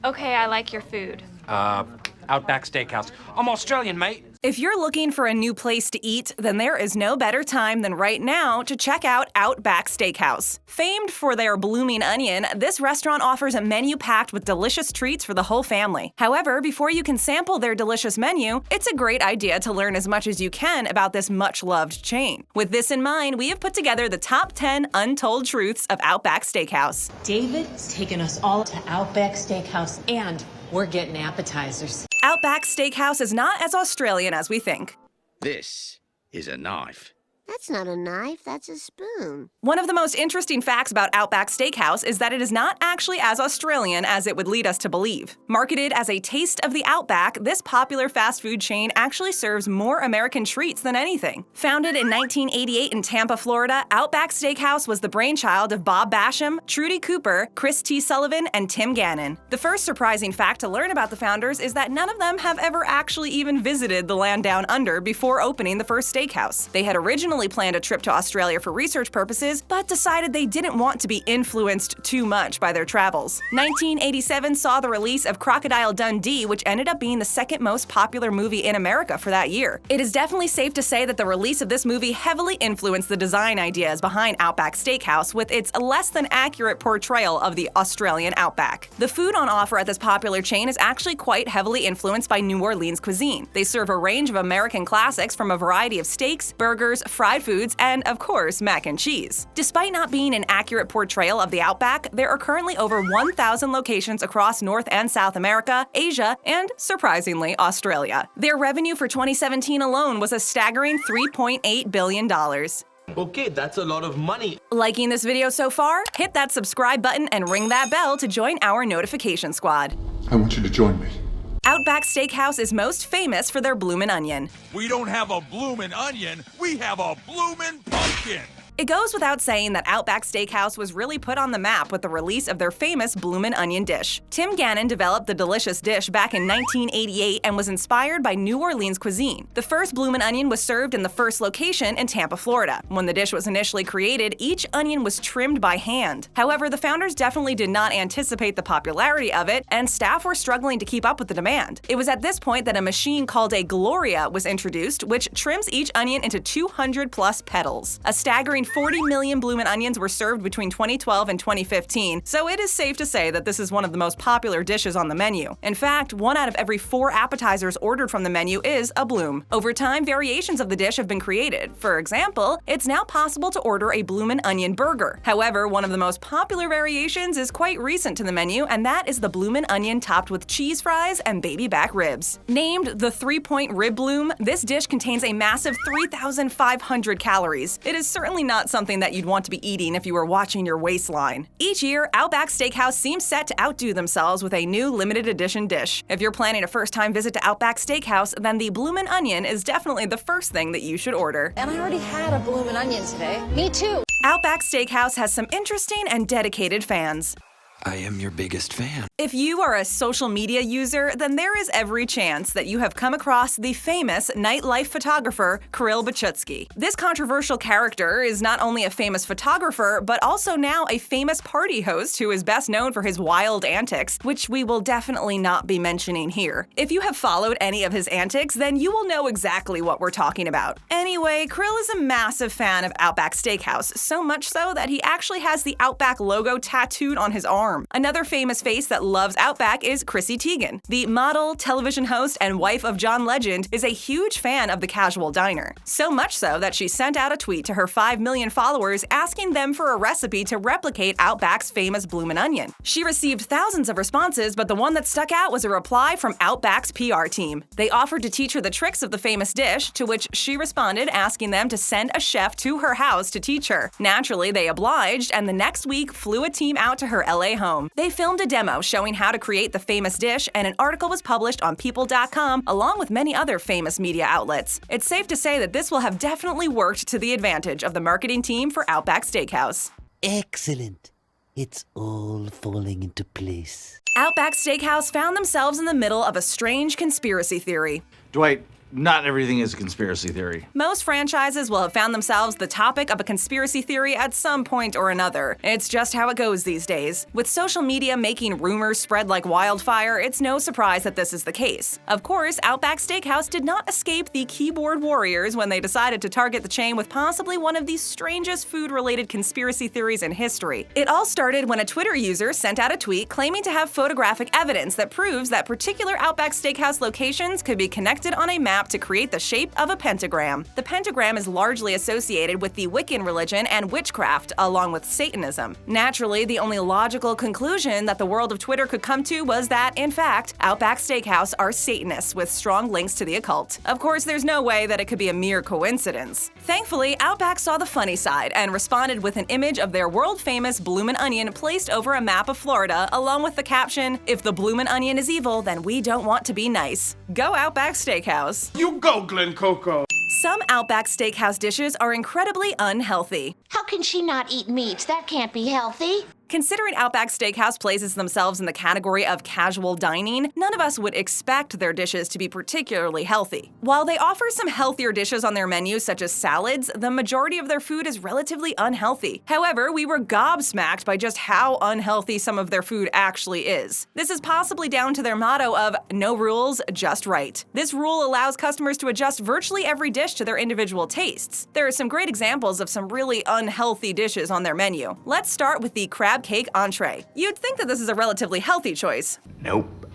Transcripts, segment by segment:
Okay, I like your food. Outback Steakhouse. I'm Australian, mate. If you're looking for a new place to eat, then there is no better time than right now to check out Outback Steakhouse. Famed for their Bloomin Onion, this restaurant offers a menu packed with delicious treats for the whole family. However, before you can sample their delicious menu, it's a great idea to learn as much as you can about this much-loved chain. With this in mind, we have put together the top 10 untold truths of Outback Steakhouse. David's taken us all to Outback Steakhouse, and we're getting appetizers. Outback Steakhouse is not as Australian as we think. This is a knife. That's not a knife, that's a spoon. One of the most interesting facts about Outback Steakhouse is that it is not actually as Australian as it would lead us to believe. Marketed as a taste of the Outback, this popular fast food chain actually serves more American treats than anything. Founded in 1988 in Tampa, Florida, Outback Steakhouse was the brainchild of Bob Basham, Trudy Cooper, Chris T. Sullivan, and Tim Gannon. The first surprising fact to learn about the founders is that none of them have ever actually even visited the land down under before opening the first steakhouse. They had originally planned a trip to Australia for research purposes, but decided they didn't want to be influenced too much by their travels. 1987 saw the release of Crocodile Dundee, which ended up being the second most popular movie in America for that year. It is definitely safe to say that the release of this movie heavily influenced the design ideas behind Outback Steakhouse with its less than accurate portrayal of the Australian Outback. The food on offer at this popular chain is actually quite heavily influenced by New Orleans cuisine. They serve a range of American classics from a variety of steaks, burgers, fried foods, and of course, mac and cheese. Despite not being an accurate portrayal of the Outback, there are currently over 1,000 locations across North and South America, Asia, and surprisingly, Australia. Their revenue for 2017 alone was a staggering $3.8 billion. Okay, that's a lot of money. Liking this video so far? Hit that subscribe button and ring that bell to join our notification squad. I want you to join me. Outback Steakhouse is most famous for their Bloomin' Onion. We don't have a bloomin' onion, we have a bloomin' pumpkin. It goes without saying that Outback Steakhouse was really put on the map with the release of their famous Bloomin' Onion dish. Tim Gannon developed the delicious dish back in 1988 and was inspired by New Orleans cuisine. The first Bloomin' Onion was served in the first location in Tampa, Florida. When the dish was initially created, each onion was trimmed by hand. However, the founders definitely did not anticipate the popularity of it, and staff were struggling to keep up with the demand. It was at this point that a machine called a Gloria was introduced, which trims each onion into 200+ petals. A staggering 40 million Bloomin' Onions were served between 2012 and 2015, so it is safe to say that this is one of the most popular dishes on the menu. In fact, 1 out of every 4 appetizers ordered from the menu is a bloom. Over time, variations of the dish have been created. For example, it's now possible to order a Bloomin' Onion burger. However, one of the most popular variations is quite recent to the menu, and that is the Bloomin' Onion topped with cheese fries and baby back ribs. Named the 3-point rib bloom, this dish contains a massive 3,500 calories. It is certainly not something that you'd want to be eating if you were watching your waistline. Each year, Outback Steakhouse seems set to outdo themselves with a new limited edition dish. If you're planning a first-time visit to Outback Steakhouse, then the Bloomin' Onion is definitely the first thing that you should order. And I already had a Bloomin' Onion today. Me too. Outback Steakhouse has some interesting and dedicated fans. I am your biggest fan. If you are a social media user, then there is every chance that you have come across the famous nightlife photographer Kirill Bachutsky. This controversial character is not only a famous photographer, but also now a famous party host who is best known for his wild antics, which we will definitely not be mentioning here. If you have followed any of his antics, then you will know exactly what we're talking about. Anyway, Kirill is a massive fan of Outback Steakhouse, so much so that he actually has the Outback logo tattooed on his arm. Another famous face that loves Outback is Chrissy Teigen. The model, television host, and wife of John Legend is a huge fan of the casual diner. So much so that she sent out a tweet to her 5 million followers asking them for a recipe to replicate Outback's famous Bloomin' Onion. She received thousands of responses, but the one that stuck out was a reply from Outback's PR team. They offered to teach her the tricks of the famous dish, to which she responded asking them to send a chef to her house to teach her. Naturally, they obliged, and the next week flew a team out to her LA home. They filmed a demo showing how to create the famous dish, and an article was published on People.com along with many other famous media outlets. It's safe to say that this will have definitely worked to the advantage of the marketing team for Outback Steakhouse. Excellent. It's all falling into place. Outback Steakhouse found themselves in the middle of a strange conspiracy theory. Dwight, not everything is a conspiracy theory. Most franchises will have found themselves the topic of a conspiracy theory at some point or another. It's just how it goes these days. With social media making rumors spread like wildfire, it's no surprise that this is the case. Of course, Outback Steakhouse did not escape the keyboard warriors when they decided to target the chain with possibly one of the strangest food-related conspiracy theories in history. It all started when a Twitter user sent out a tweet claiming to have photographic evidence that proves that particular Outback Steakhouse locations could be connected on a map to create the shape of a pentagram. The pentagram is largely associated with the Wiccan religion and witchcraft, along with Satanism. Naturally, the only logical conclusion that the world of Twitter could come to was that, in fact, Outback Steakhouse are Satanists with strong links to the occult. Of course, there's no way that it could be a mere coincidence. Thankfully, Outback saw the funny side and responded with an image of their world-famous Bloomin' Onion placed over a map of Florida, along with the caption, "If the Bloomin' Onion is evil, then we don't want to be nice. Go Outback Steakhouse." You go, Glen Coco. Some Outback Steakhouse dishes are incredibly unhealthy. How can she not eat meat? That can't be healthy. Considering Outback Steakhouse places themselves in the category of casual dining, none of us would expect their dishes to be particularly healthy. While they offer some healthier dishes on their menu, such as salads, the majority of their food is relatively unhealthy. However, we were gobsmacked by just how unhealthy some of their food actually is. This is possibly down to their motto of no rules, just right. This rule allows customers to adjust virtually every dish to their individual tastes. There are some great examples of some really unhealthy dishes on their menu. Let's start with the crab cake entree. You'd think that this is a relatively healthy choice. Nope.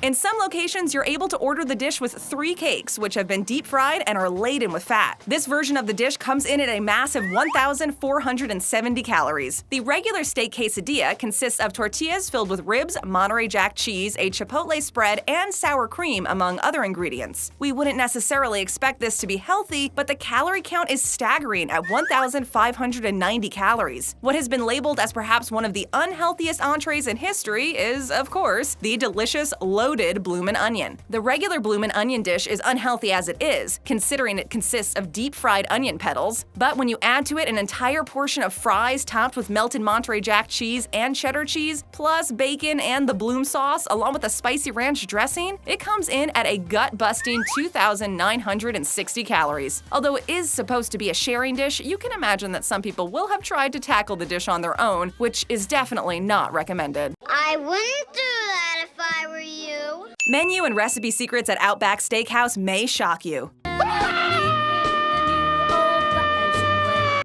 In some locations, you're able to order the dish with 3 cakes, which have been deep fried and are laden with fat. This version of the dish comes in at a massive 1,470 calories. The regular steak quesadilla consists of tortillas filled with ribs, Monterey Jack cheese, a chipotle spread, and sour cream, among other ingredients. We wouldn't necessarily expect this to be healthy, but the calorie count is staggering at 1,590 calories. What has been labeled as perhaps one of the unhealthiest entrees in history is, of course, the delicious loaded Bloomin' Onion. The regular Bloomin' Onion dish is unhealthy as it is, considering it consists of deep-fried onion petals, but when you add to it an entire portion of fries topped with melted Monterey Jack cheese and cheddar cheese, plus bacon and the Bloom sauce, along with a spicy ranch dressing, it comes in at a gut-busting 2,960 calories. Although it is supposed to be a sharing dish, you can imagine that some people will have tried to tackle the dish on their own, which is definitely not recommended. I wouldn't do that if I were you. Menu and recipe secrets at Outback Steakhouse may shock you.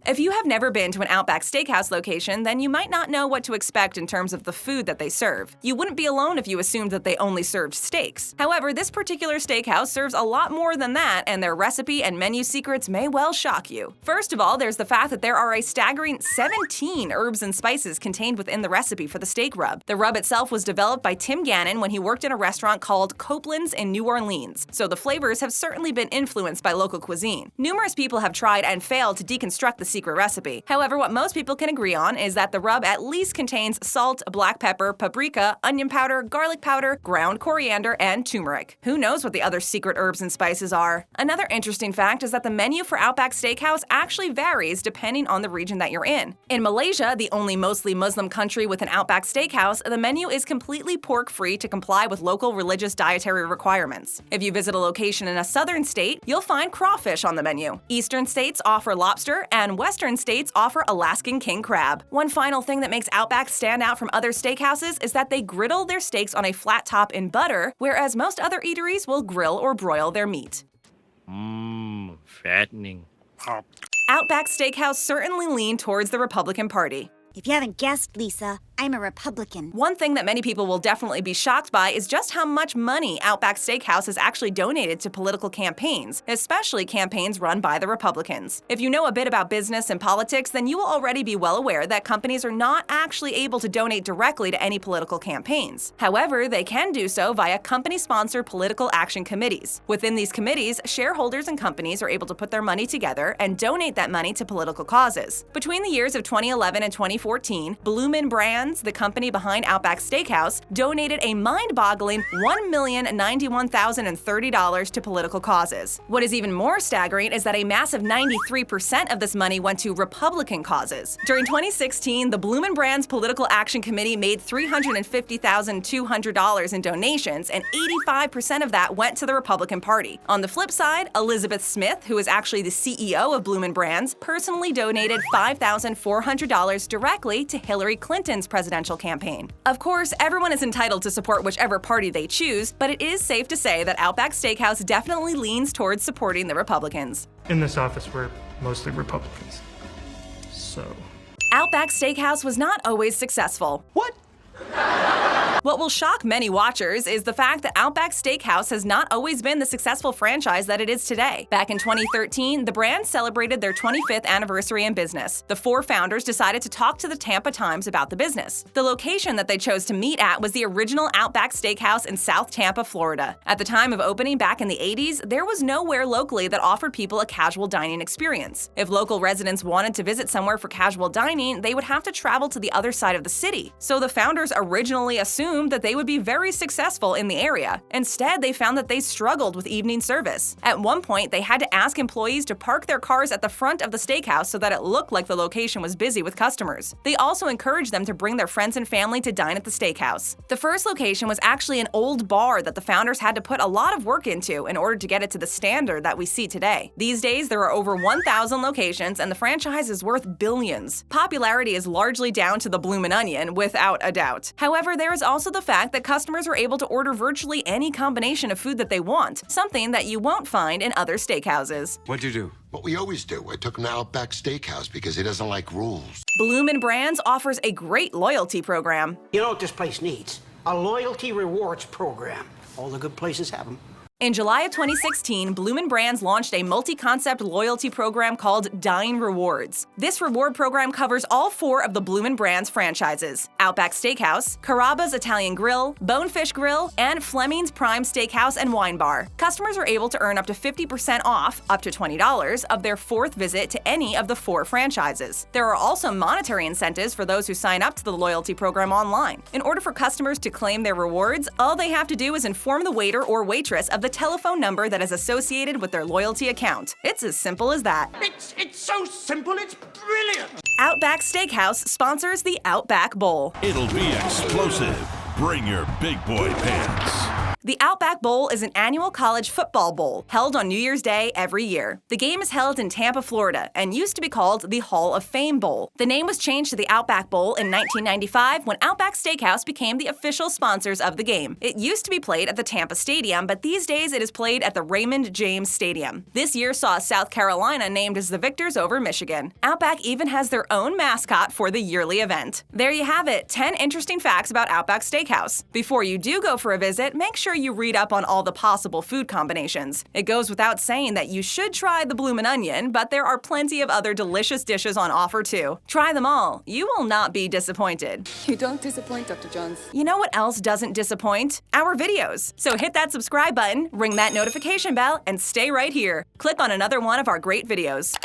If you have never been to an Outback Steakhouse location, then you might not know what to expect in terms of the food that they serve. You wouldn't be alone if you assumed that they only served steaks. However, this particular steakhouse serves a lot more than that, and their recipe and menu secrets may well shock you. First of all, there's the fact that there are a staggering 17 herbs and spices contained within the recipe for the steak rub. The rub itself was developed by Tim Gannon when he worked in a restaurant called Copeland's in New Orleans, so the flavors have certainly been influenced by local cuisine. Numerous people have tried and failed to deconstruct the secret recipe. However, what most people can agree on is that the rub at least contains salt, black pepper, paprika, onion powder, garlic powder, ground coriander, and turmeric. Who knows what the other secret herbs and spices are? Another interesting fact is that the menu for Outback Steakhouse actually varies depending on the region that you're in. In Malaysia, the only mostly Muslim country with an Outback Steakhouse, the menu is completely pork-free to comply with local religious dietary requirements. If you visit a location in a southern state, you'll find crawfish on the menu. Eastern states offer lobster, and western states offer Alaskan king crab. One final thing that makes Outback stand out from other steakhouses is that they griddle their steaks on a flat top in butter, whereas most other eateries will grill or broil their meat. Fattening. Outback Steakhouse certainly leaned towards the Republican Party. If you haven't guessed, Lisa, I'm a Republican. One thing that many people will definitely be shocked by is just how much money Outback Steakhouse has actually donated to political campaigns, especially campaigns run by the Republicans. If you know a bit about business and politics, then you will already be well aware that companies are not actually able to donate directly to any political campaigns. However, they can do so via company-sponsored political action committees. Within these committees, shareholders and companies are able to put their money together and donate that money to political causes. Between the years of 2011 and 2014, 2014, Bloomin Brands, the company behind Outback Steakhouse, donated a mind-boggling $1,091,030 to political causes. What is even more staggering is that a massive 93% of this money went to Republican causes. During 2016, the Bloomin Brands Political Action Committee made $350,200 in donations, and 85% of that went to the Republican Party. On the flip side, Elizabeth Smith, who is actually the CEO of Bloomin Brands, personally donated $5,400 directly to Hillary Clinton's presidential campaign. Of course, everyone is entitled to support whichever party they choose, but it is safe to say that Outback Steakhouse definitely leans towards supporting the Republicans. In this office, we're mostly Republicans. So... Outback Steakhouse was not always successful. What? What will shock many watchers is the fact that Outback Steakhouse has not always been the successful franchise that it is today. Back in 2013, the brand celebrated their 25th anniversary in business. The four founders decided to talk to the Tampa Times about the business. The location that they chose to meet at was the original Outback Steakhouse in South Tampa, Florida. At the time of opening back in the 80s, there was nowhere locally that offered people a casual dining experience. If local residents wanted to visit somewhere for casual dining, they would have to travel to the other side of the city. So the founders originally assumed that they would be very successful in the area. Instead, they found that they struggled with evening service. At one point, they had to ask employees to park their cars at the front of the steakhouse so that it looked like the location was busy with customers. They also encouraged them to bring their friends and family to dine at the steakhouse. The first location was actually an old bar that the founders had to put a lot of work into in order to get it to the standard that we see today. These days, there are over 1,000 locations, and the franchise is worth billions. Popularity is largely down to the Bloomin Onion, without a doubt. However, there is also the fact that customers are able to order virtually any combination of food that they want, something that you won't find in other steakhouses. What'd you do? What we always do. I took him to Outback Steakhouse because he doesn't like rules. Bloomin Brands offers a great loyalty program. You know what this place needs? A loyalty rewards program. All the good places have them. In July of 2016, Bloomin Brands launched a multi-concept loyalty program called Dine Rewards. This reward program covers all four of the Bloomin Brands franchises: Outback Steakhouse, Carrabba's Italian Grill, Bonefish Grill, and Fleming's Prime Steakhouse and Wine Bar. Customers are able to earn up to 50% off, up to $20, of their fourth visit to any of the four franchises. There are also monetary incentives for those who sign up to the loyalty program online. In order for customers to claim their rewards, all they have to do is inform the waiter or waitress of the telephone number that is associated with their loyalty account. It's as simple as that. It's so simple, it's brilliant! Outback Steakhouse sponsors the Outback Bowl. It'll be explosive. Bring your big boy pants. The Outback Bowl is an annual college football bowl held on New Year's Day every year. The game is held in Tampa, Florida, and used to be called the Hall of Fame Bowl. The name was changed to the Outback Bowl in 1995 when Outback Steakhouse became the official sponsors of the game. It used to be played at the Tampa Stadium, but these days it is played at the Raymond James Stadium. This year saw South Carolina named as the victors over Michigan. Outback even has their own mascot for the yearly event. There you have it, 10 interesting facts about Outback Steakhouse. Before you do go for a visit, make sure you read up on all the possible food combinations. It goes without saying that you should try the Bloomin Onion, but there are plenty of other delicious dishes on offer too. Try them all. You will not be disappointed. You don't disappoint, Dr. Jones. You know what else doesn't disappoint? Our videos. So hit that subscribe button, ring that notification bell, and stay right here. Click on another one of our great videos.